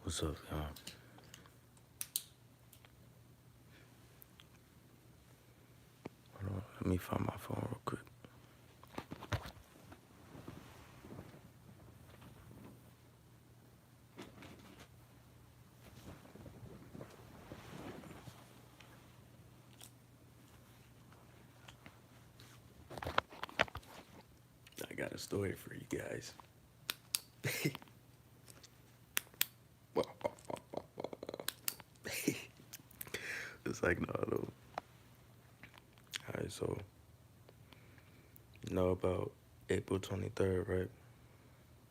What's up, y'all? Hold on, let me find my phone real quick. I got a story for you guys. It's like, no, though. Alright, so, you know about April 23rd, right?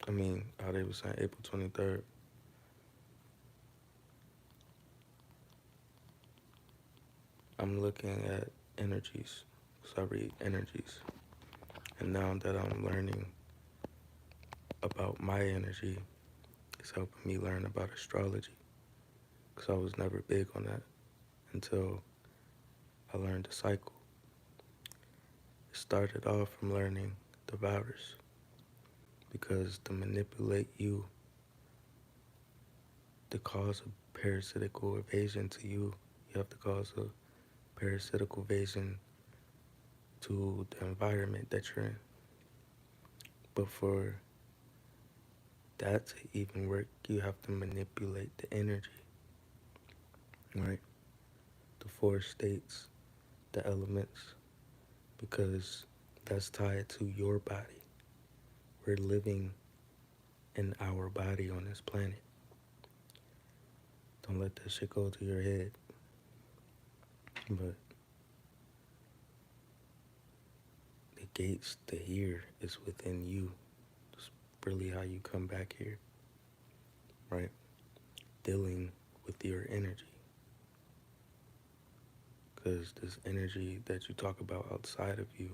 I mean, how they were saying April 23rd. I'm looking at energies. So I read energies. And now that I'm learning about my energy, it's helping me learn about astrology. Because I was never big on that until I learned the cycle. It started off from learning the virus. Because to manipulate you, to cause a parasitical evasion to you, you have to cause a parasitical evasion to the environment that you're in. But for that to even work, you have to manipulate the energy, right? The four states, the elements, because that's tied to your body. We're living in our body on this planet. Don't let that shit go to your head. But the gates to here is within you. It's really how you come back here, right? Dealing with your energy. Because this energy that you talk about outside of you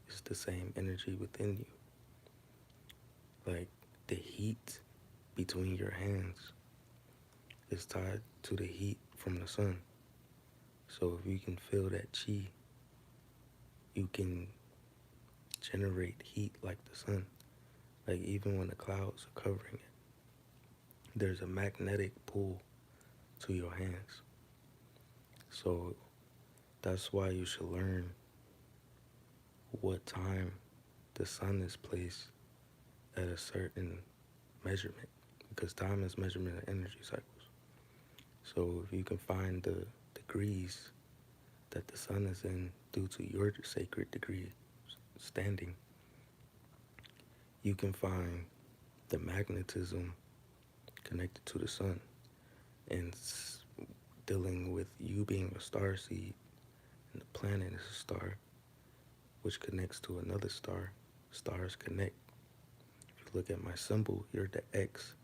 is the same energy within you. Like the heat between your hands is tied to the heat from the sun. So if you can feel that chi, you can generate heat like the sun. Like even when the clouds are covering it, there's a magnetic pull to your hands. So that's why you should learn what time the sun is placed at a certain measurement, because time is measurement of energy cycles. So if you can find the degrees that the sun is in due to your sacred degree standing, you can find the magnetism connected to the sun and dealing with you being a star seed and the planet is a star which connects to another star. Stars connect. If you look at my symbol, you're the X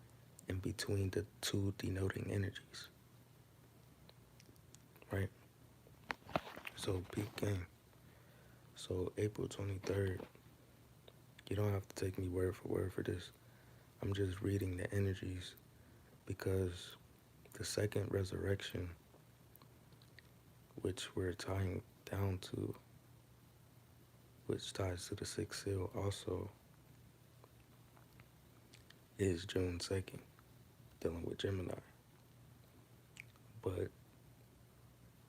in between the two denoting energies, right? So peak game. So April 23rd, you don't have to take me word for this. I'm just reading the energies because the second resurrection, which we're tying down to, which ties to the sixth seal also, is June 2nd, dealing with Gemini. But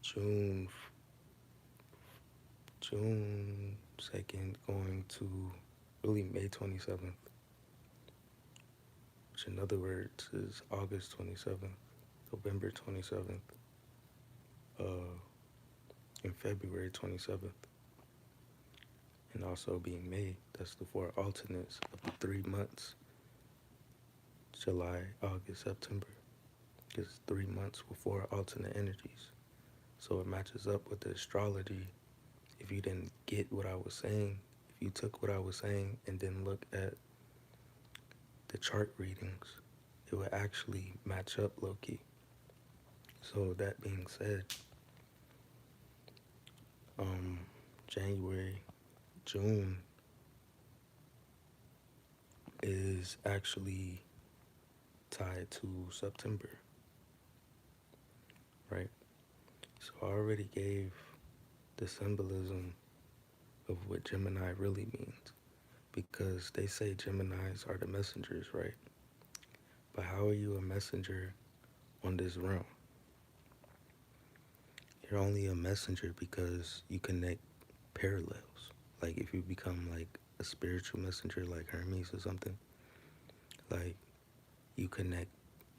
June 2nd going to really May 27th, which in other words is August 27th, November 27th, and February 27th, and also being May. That's the four alternates of the 3 months, July, August, September. It's 3 months with four alternate energies. So it matches up with the astrology. If you didn't get what I was saying, if you took what I was saying and then look at the chart readings, it would actually match up low-key. So that being said, June is actually tied to September, right? So I already gave the symbolism of what Gemini really means, because they say Geminis are the messengers, right? But how are you a messenger on this realm. You're only a messenger because you connect parallels. Like if you become like a spiritual messenger like Hermes or something, like you connect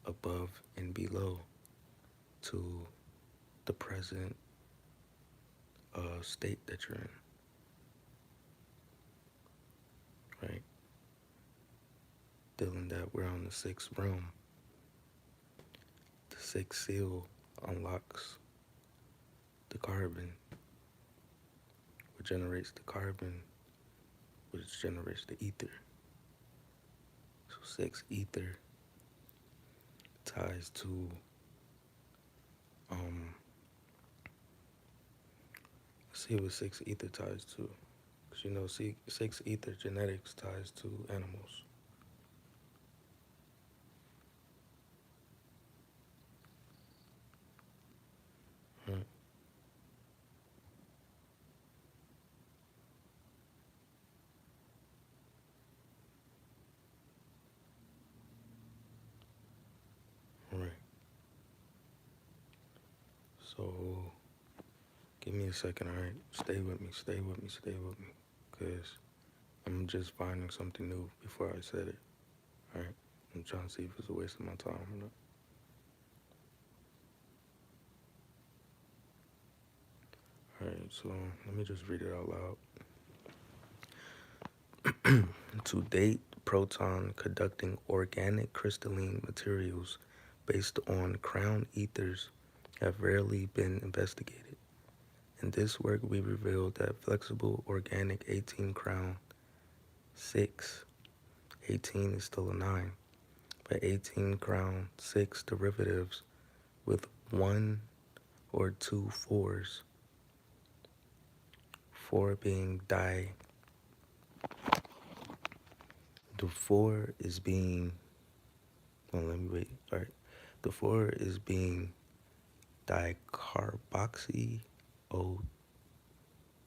above and below to the present state that you're in, right? Dealing that we're on the sixth realm, the sixth seal unlocks the carbon, which generates the carbon, which generates the ether. So six ether ties to let's see what six ether ties to. Because you know, six ether genetics ties to animals. Right. Right. So give me a second, all right? Stay with me, stay with me, stay with me. Because I'm just finding something new before I said it, all right? I'm trying to see if it's a waste of my time or not. All right, so let me just read it out loud. To date, proton conducting organic crystalline materials based on crown ethers have rarely been investigated. In this work, we revealed that flexible organic 18 crown 6, 18 is still a 9, but 18 crown 6 derivatives with 1 or 2 fours, 4 being the 4 is being, oh, let me wait, all right. The 4 is being dicarboxy O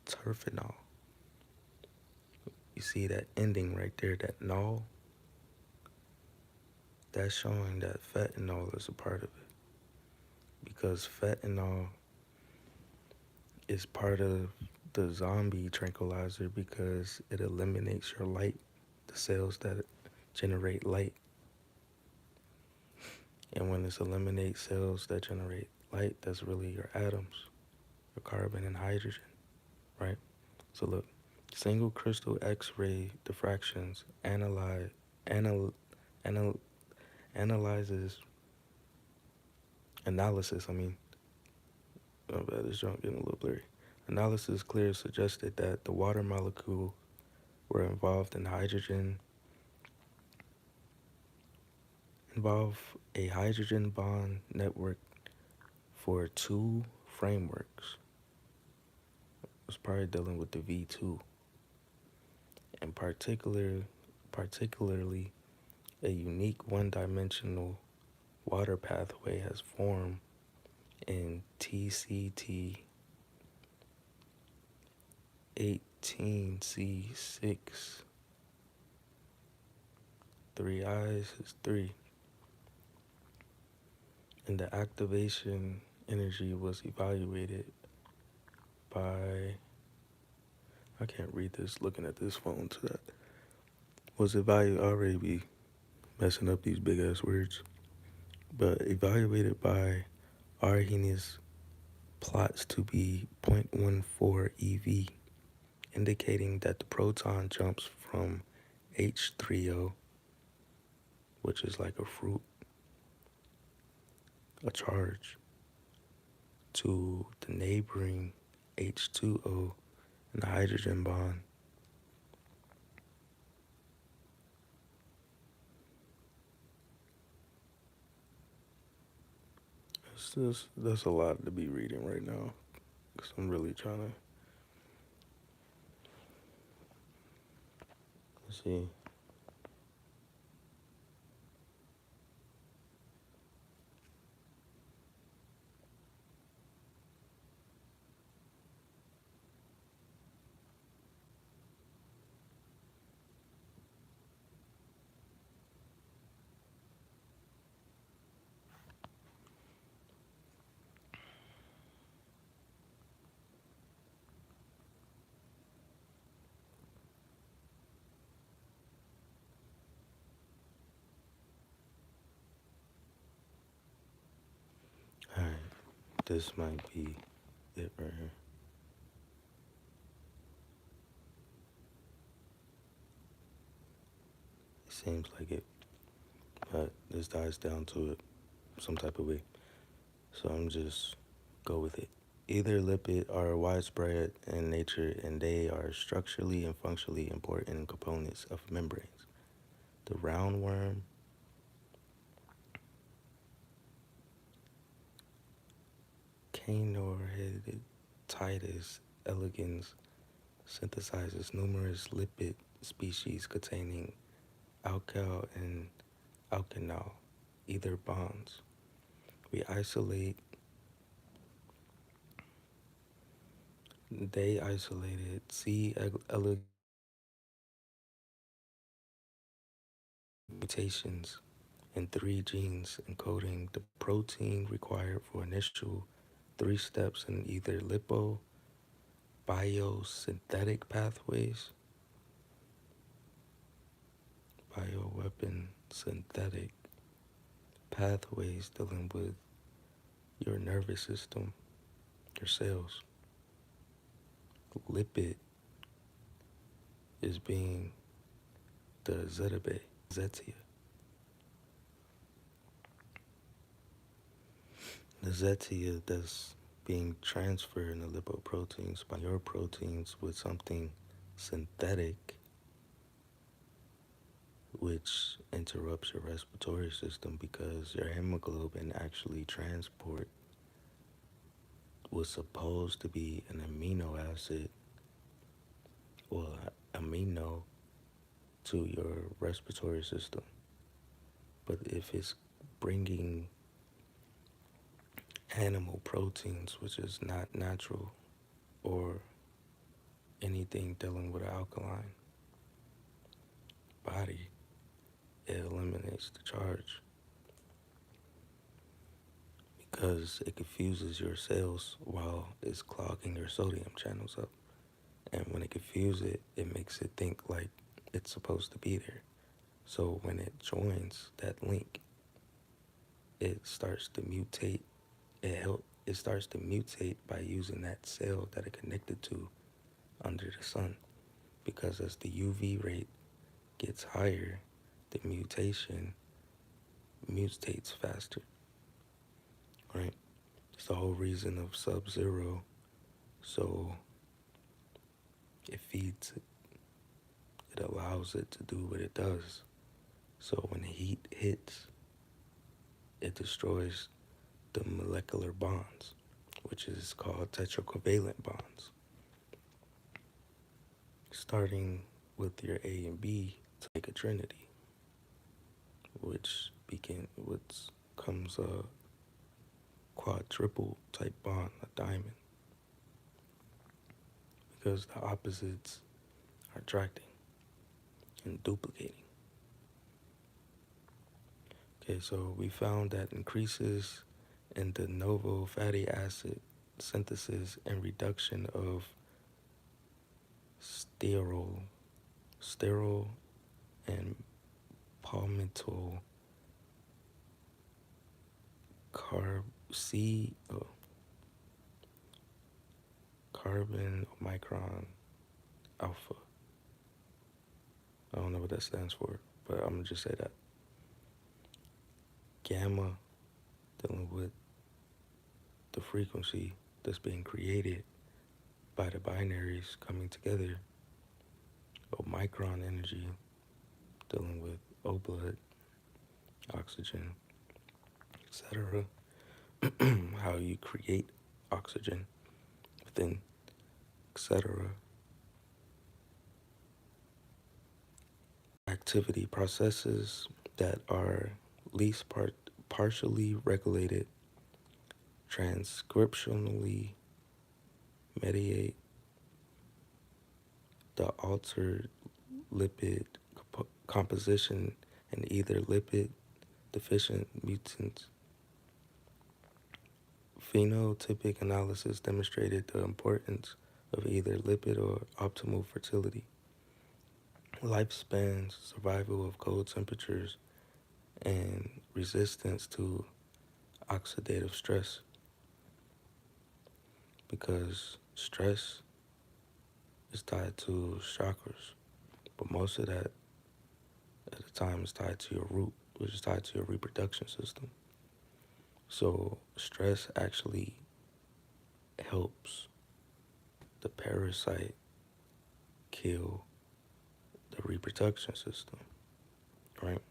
terphenol. You see that ending right there, that null? That's showing that fentanyl is a part of it. Because fentanyl is part of the zombie tranquilizer because it eliminates your light, the cells that generate light. And when it eliminates cells that generate light, that's really your atoms, your carbon and hydrogen, right? So look, single crystal X-ray diffractions anal, anal, analysis, oh bad, this junk getting a little blurry. Analysis clear suggested that the water molecule were involved involve a hydrogen bond network for 2 frameworks. It's probably dealing with the V2. And particularly a unique one-dimensional water pathway has formed in TCT 18C6. 3 eyes is 3. And the activation energy was evaluated by, I can't read this looking at this phone to that. Was evaluated, already be messing up these big ass words, but evaluated by Arrhenius plots to be 0.14 eV, indicating that the proton jumps from H3O, which is like a fruit, a charge, to the neighboring H2O and the hydrogen bond. That's a lot to be reading right now, because I'm really trying to, let's see. This might be it right here. It seems like it, but this dies down to it some type of way. So I'm just go with it. Either lipid are widespread in nature and they are structurally and functionally important components of membranes. The roundworm, Canorheaded Titus elegans synthesizes numerous lipid species containing alkyl and alkanol ether bonds. We isolate They isolated C. elegans mutations in three genes encoding the protein required for initial three steps in either lipo biosynthetic pathways, bioweapon synthetic pathways dealing with your nervous system, your cells. Lipid is being the zetabe, zetia. The zetia that's being transferred in the lipoproteins by your proteins with something synthetic, which interrupts your respiratory system because your hemoglobin actually transport was supposed to be an amino acid or amino to your respiratory system. But if it's bringing animal proteins, which is not natural, or anything dealing with an alkaline body, it eliminates the charge because it confuses your cells while it's clogging your sodium channels up. And when it confuses it, it makes it think like it's supposed to be there. So when it joins that link, it starts to mutate. It starts to mutate by using that cell that it connected to under the sun. Because as the UV rate gets higher, the mutation mutates faster, right? It's the whole reason of Sub-Zero. So it feeds it. It allows it to do what it does. So when the heat hits, it destroys the molecular bonds, which is called tetracovalent bonds. Starting with your A and B to make a trinity, which comes a quadruple type bond, a diamond, because the opposites are attracting and duplicating. Okay, so we found that increases in de novo fatty acid synthesis and reduction of sterol and palmitoyl carb C carbon micron alpha. I don't know what that stands for, but I'm gonna just say that. Gamma, dealing with the frequency that's being created by the binaries coming together. Micron energy, dealing with O blood, oxygen, etc. How you create oxygen within, etc. Activity processes that are least partially regulated, transcriptionally mediate the altered lipid composition in either lipid deficient mutants. Phenotypic analysis demonstrated the importance of either lipid or optimal fertility, lifespans, survival of cold temperatures, and resistance to oxidative stress. because stress is tied to chakras, but most of that at the time is tied to your root, which is tied to your reproduction system. So stress actually helps the parasite kill the reproduction system, right?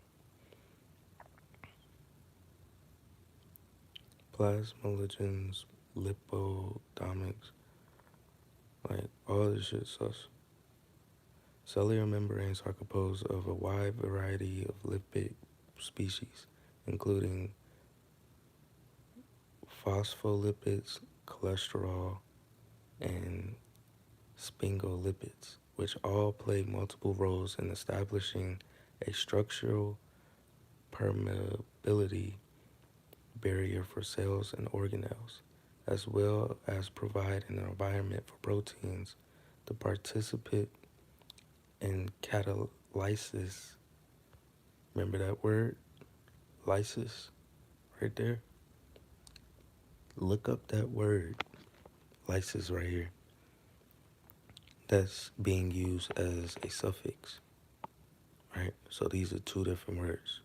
Plasmalogens, lipodomics, like all this shit sus. Cellular membranes are composed of a wide variety of lipid species, including phospholipids, cholesterol, and sphingolipids, which all play multiple roles in establishing a structural permeability barrier for cells and organelles, as well as provide an environment for proteins to participate in catalysis. Remember that word? Lysis, right there? Look up that word, lysis, right here. That's being used as a suffix, right? So these are two different words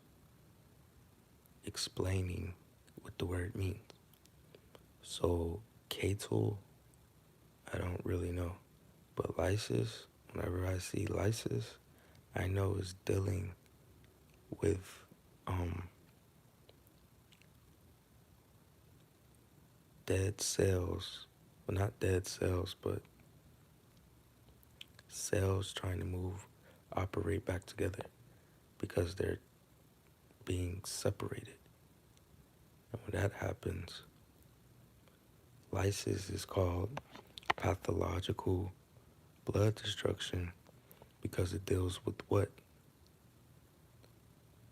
explaining what the word means. So catal, I don't really know. But lysis, whenever I see lysis, I know it's dealing with dead cells. Well, not dead cells, but cells trying to operate back together because they're being separated. And when that happens, lysis is called pathological blood destruction because it deals with what?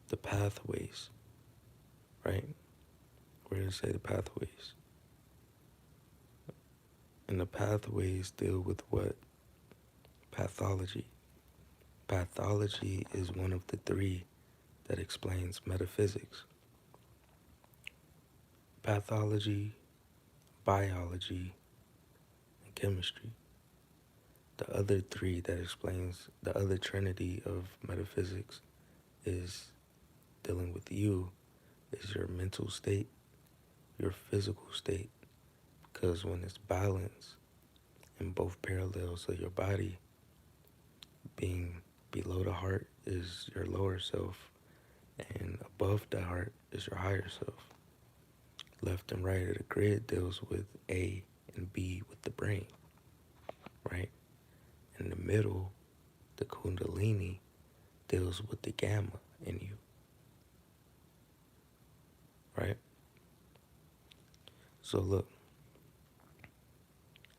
The pathways, right? Where does it say the pathways? And the pathways deal with what? Pathology. Pathology is one of the three that explains metaphysics. Pathology, biology, and chemistry. The other three that explains the other trinity of metaphysics is dealing with you, is your mental state, your physical state. Because when it's balanced in both parallels of your body, being below the heart is your lower self, and above the heart is your higher self. Left and right of the grid deals with A and B with the brain, right? In the middle, the kundalini deals with the gamma in you, right? So look,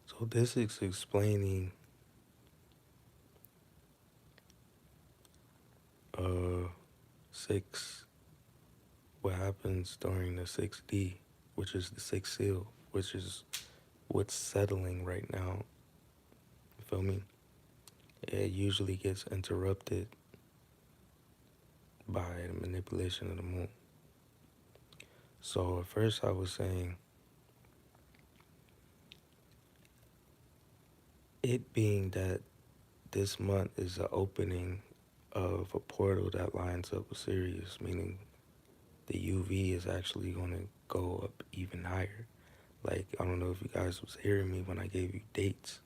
so this is explaining six, what happens during the 6D, which is the sixth seal, which is what's settling right now. You feel me? It usually gets interrupted by the manipulation of the moon. So at first I was saying, it being that this month is the opening of a portal that lines up with Sirius, meaning the UV is actually going to go up even higher. Like, I don't know if you guys was hearing me when I gave you dates.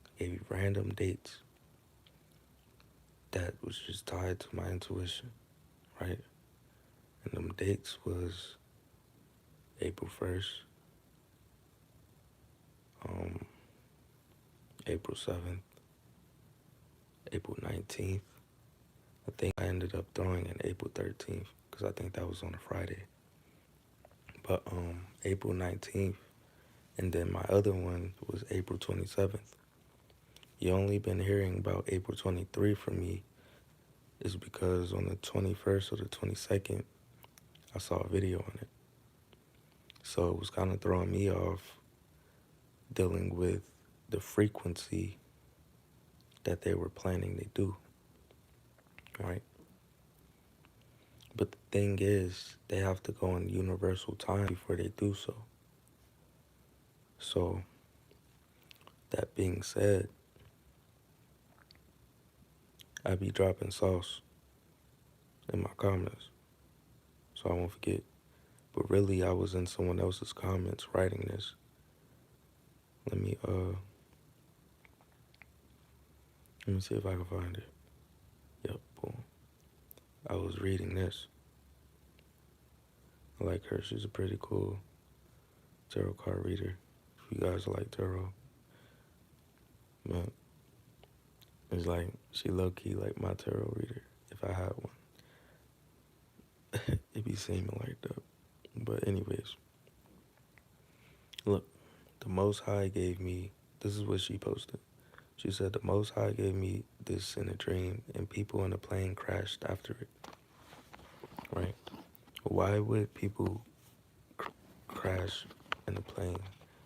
I gave you random dates that was just tied to my intuition, right? And them dates was April 1st, April 7th, April 19th. I think I ended up throwing in April 13th because I think that was on a Friday. But April 19th, and then my other one was April 27th. You only been hearing about April 23 from me is because on the 21st or the 22nd, I saw a video on it. So it was kind of throwing me off dealing with the frequency that they were planning to do, right? But the thing is, they have to go in universal time before they do so. So That being said, I be dropping sauce in my comments, so I won't forget. But really, I was in someone else's comments writing this. Let me see if I can find it. Yep, boom. I was reading this. I like her. She's a pretty cool tarot card reader. If you guys like tarot, but it's like she low key like my tarot reader. If I had one, it be seeming like that. But anyways, look, the Most High gave me. This is what she posted. She said the Most High gave me this in a dream, and people in a plane crashed after it. Right? Why would people crash in a plane?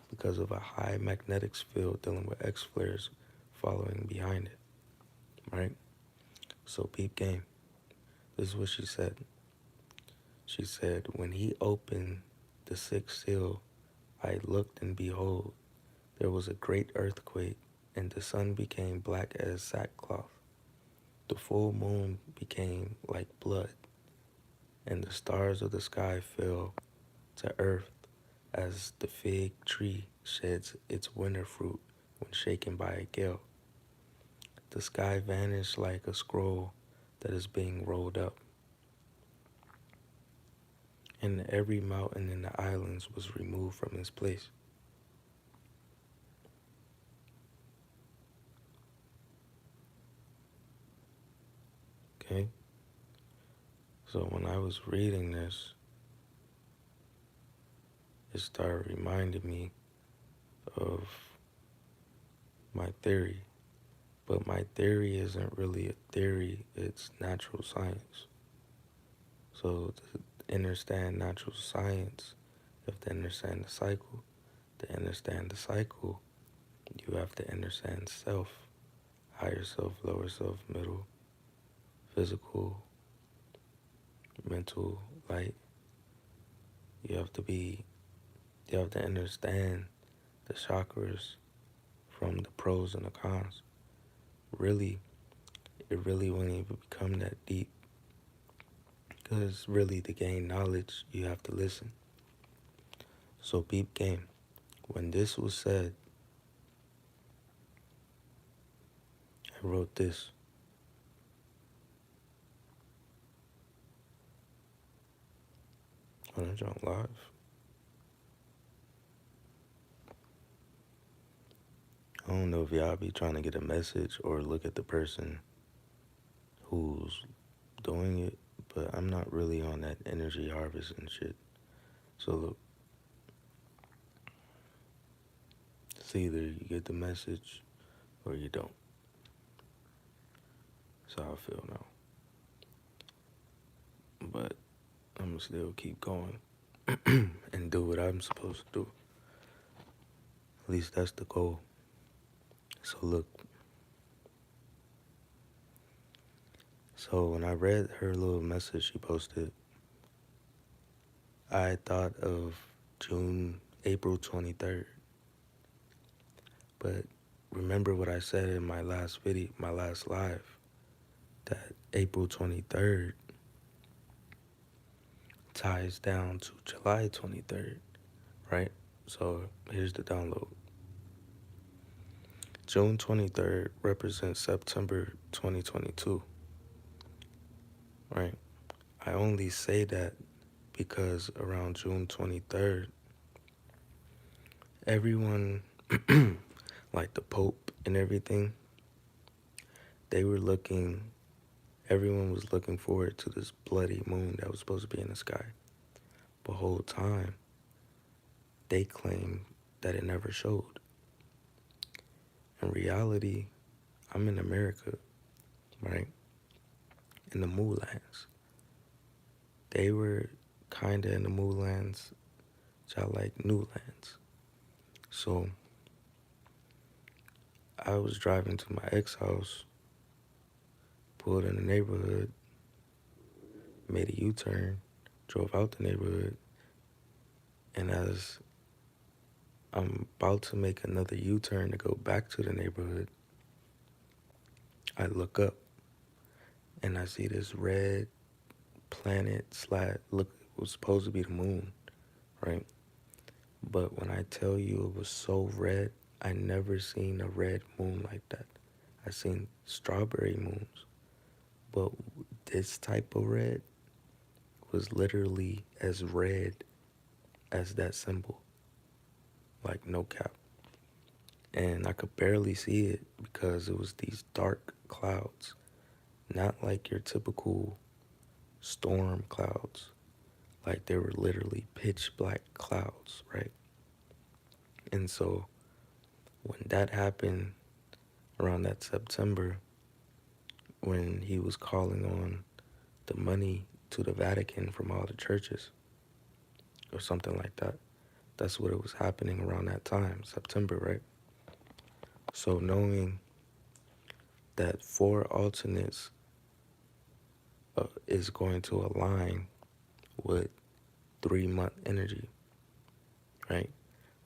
Because of a high magnetics field dealing with X flares following behind it. Right? So peep game. This is what she said. She said, when he opened the sixth seal, I looked, and behold, there was a great earthquake, and the sun became black as sackcloth. The full moon became like blood, and the stars of the sky fell to earth as the fig tree sheds its winter fruit when shaken by a gale. The sky vanished like a scroll that is being rolled up, and every mountain in the islands was removed from its place. Okay? So when I was reading this, it started reminding me of my theory. But my theory isn't really a theory, it's natural science. So to understand natural science, you have to understand the cycle. To understand the cycle, you have to understand self, higher self, lower self, middle, physical, mental, light. You have to understand the chakras from the pros and the cons. Really, it really won't even become that deep. Because really, to gain knowledge, you have to listen. So peep game. When this was said, I wrote this. On a jump live. I don't know if y'all be trying to get a message or look at the person who's doing it, but I'm not really on that energy harvest and shit. So look, it's either you get the message or you don't. That's how I feel now. But I'm gonna still keep going and do what I'm supposed to do. At least that's the goal. So look. So when I read her little message she posted, I thought of April 23rd. But remember what I said in my last video, my last live, that April 23rd ties down to July 23rd, right? So here's the download. June 23rd represents September 2022, right? I only say that because around June 23rd, everyone, like the Pope and everything, everyone was looking forward to this bloody moon that was supposed to be in the sky. The whole time, they claimed that it never showed. In reality, I'm in America, right? In the Moorlands. They were kinda in the Moorlands, which I like Newlands. So I was driving to my ex house, pulled in the neighborhood, made a U-turn, drove out the neighborhood, and as I'm about to make another U-turn to go back to the neighborhood. I look up and I see this red planet look, it was supposed to be the moon, right? But when I tell you it was so red, I never seen a red moon like that. I seen strawberry moons, but this type of red was literally as red as that symbol, like no cap. And I could barely see it because it was these dark clouds, not like your typical storm clouds. Like they were literally pitch black clouds, right? And so when that happened around that September, when he was calling on the money to the Vatican from all the churches or something like that, that's what it was happening around that time, September, right? So knowing that 4 alternates is going to align with 3-month energy, right?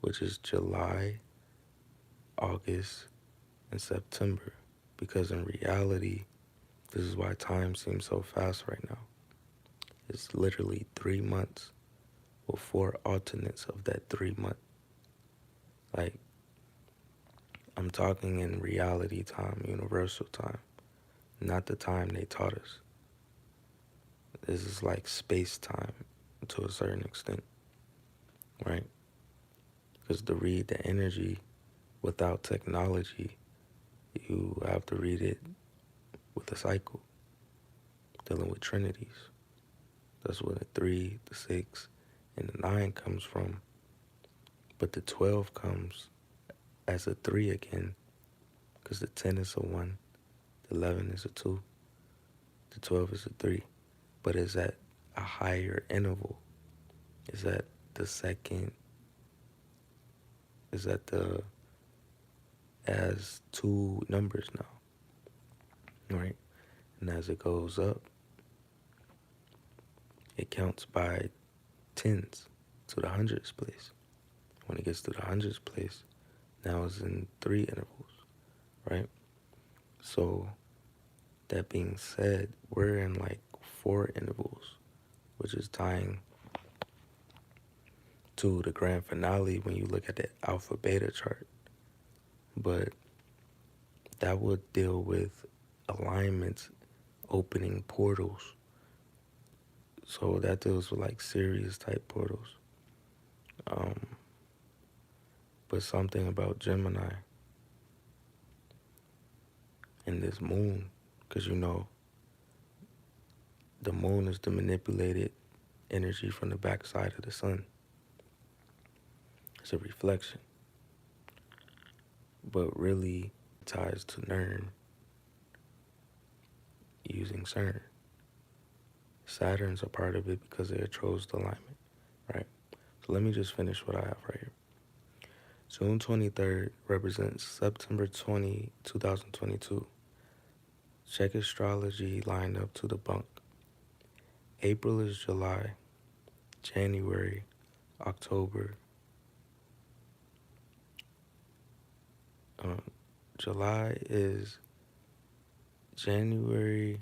Which is July, August, and September. Because in reality, this is why time seems so fast right now. It's literally 3 months with 4 alternates of that 3 month. Like, I'm talking in reality time, universal time, not the time they taught us. This is like space time to a certain extent, right? Because to read the energy without technology, you have to read it with a cycle, dealing with trinities. That's where the 3, the 6, and the 9 comes from. But the 12 comes as a 3 again, because the 10 is a 1, the 11 is a 2, the 12 is a 3. But it's at a higher interval. It's at the second, is at the, as 2 numbers now, right? And as it goes up, it counts by tens to the hundreds place. When it gets to the hundreds place, now it's in 3 intervals, right? So that being said, we're in like 4 intervals, which is tying to the grand finale when you look at the alpha beta chart. But that would deal with alignments, opening portals. So that deals with like Sirius type portals. But something about Gemini and this moon, because you know, the moon is the manipulated energy from the backside of the sun. It's a reflection. But really ties to NERN using CERN. Saturn's a part of it because of the Trost alignment, right? So let me just finish what I have right here. June 23rd represents September 2022. Check astrology lined up to the bunk. April is July, January, October. July is January.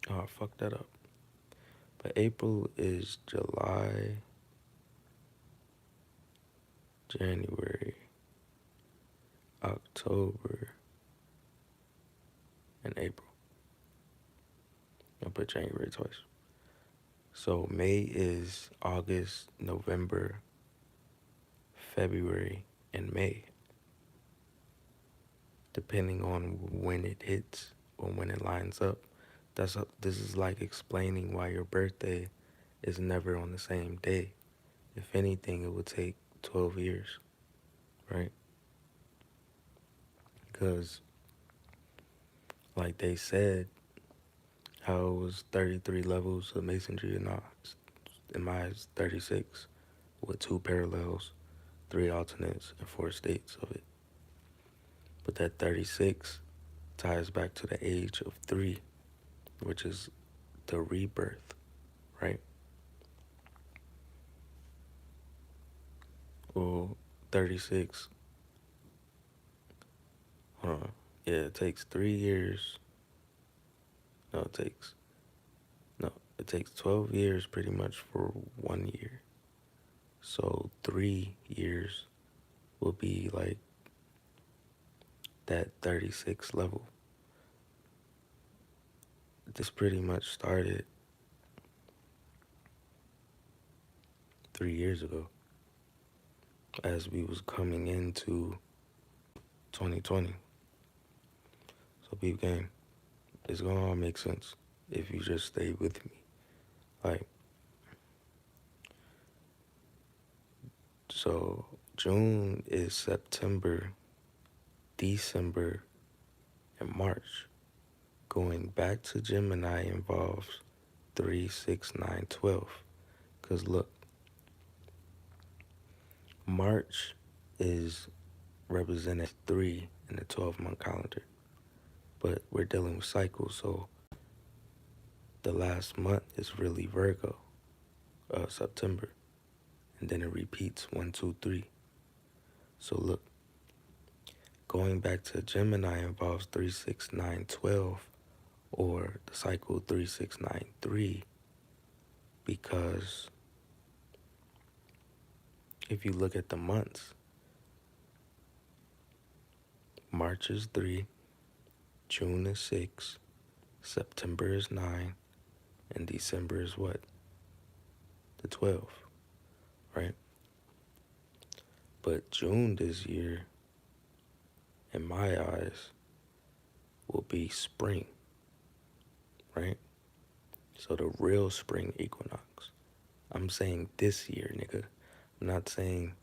Oh, I fucked that up. But April is July, January, October, and April. I'll put January twice. So May is August, November, February, and May. Depending on when it hits or when it lines up. This is like explaining why your birthday is never on the same day. If anything, it would take 12 years, right? Because, like they said, how it was 33 levels of masonry, and in my 36, with 2 parallels, 3 alternates, and 4 states of it. But that 36 ties back to the age of 3, which is the rebirth, right? Well, 36. Hold on. Yeah, it takes 3 years. No, it takes no, it takes 12 years pretty much for 1 year. So 3 years will be like that 36 level. This pretty much started 3 years ago as we was coming into 2020. So peep game. It's gonna all make sense if you just stay with me. Like, so June is September, December, and March. Going back to Gemini involves 3, 6, 9, 12. Because look, March is represented as 3 in the 12-month calendar. But we're dealing with cycles, so the last month is really Virgo, September. And then it repeats 1, 2, 3. So look, going back to Gemini involves 3, 6, 9, 12, or the cycle 3, 6, 9, 3, because if you look at the months, March is 3, June is 6, September is 9, and December is what? The 12, right? But June this year, in my eyes, will be spring, right? So the real spring equinox. I'm saying this year, nigga. I'm not saying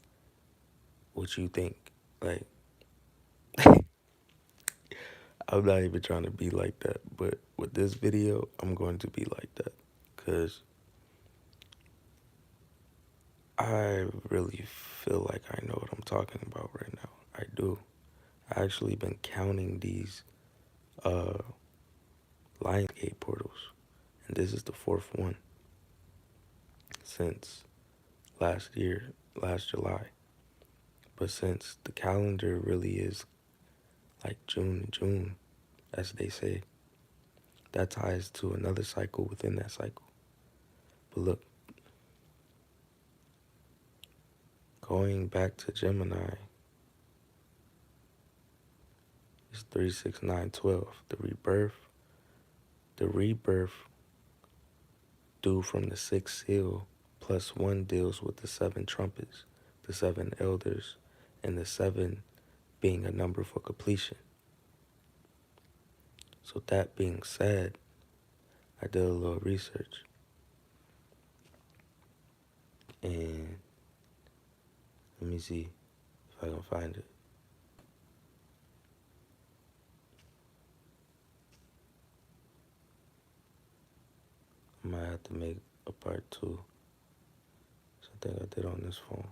what you think. Like, I'm not even trying to be like that. But with this video, I'm going to be like that. Because I really feel like I know what I'm talking about right now. I do. I actually been counting these Lionsgate portals. And this is the 4th one since last year, last July. But since the calendar really is like June to June, as they say, that ties to another cycle within that cycle. But look, going back to Gemini is 3, 6, 9, 12. The rebirth due from the 6th seal plus 1 deals with the 7 trumpets, the 7 elders, and the 7 being a number for completion. So that being said, I did a little research. And let me see if I can find it. I might have to make a part 2. Something I did on this phone.